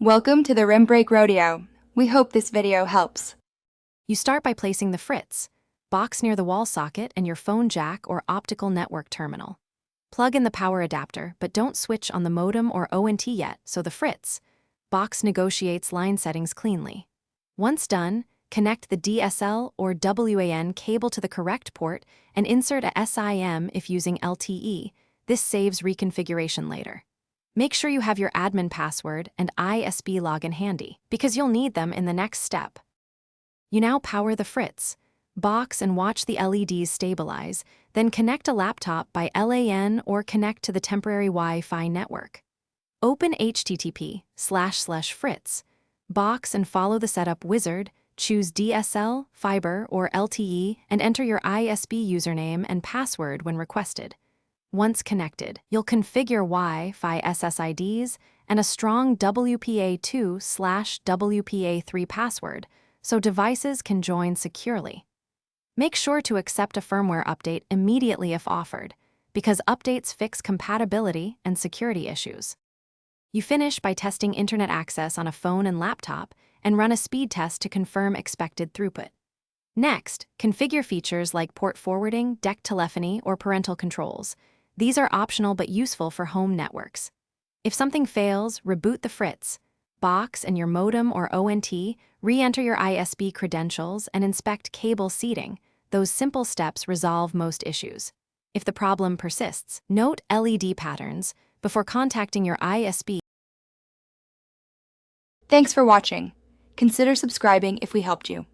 Welcome to the Rim Break Rodeo. We hope this video helps. You start by placing the Fritz box near the wall socket and your phone jack or optical network terminal. Plug in the power adapter, but don't switch on the modem or ONT yet, so the Fritz box negotiates line settings cleanly. Once done, connect the DSL or WAN cable to the correct port and insert a SIM if using LTE. This saves reconfiguration later. Make sure you have your admin password and ISP login handy, because you'll need them in the next step. You now power the Fritz box and watch the LEDs stabilize, then connect a laptop by LAN or connect to the temporary Wi-Fi network. Open http://Fritz box and follow the setup wizard, choose DSL, fiber, or LTE, and enter your ISP username and password when requested. Once connected, you'll configure Wi-Fi SSIDs and a strong WPA2/WPA3 password so devices can join securely. Make sure to accept a firmware update immediately if offered, because updates fix compatibility and security issues. You finish by testing internet access on a phone and laptop and run a speed test to confirm expected throughput. Next, configure features like port forwarding, deck telephony, or parental controls. These are optional but useful for home networks. If something fails, reboot the Fritz box and your modem or ONT, re-enter your ISP credentials, and inspect cable seating. Those simple steps resolve most issues. If the problem persists, note LED patterns before contacting your ISP. Thanks for watching. Consider subscribing if we helped you.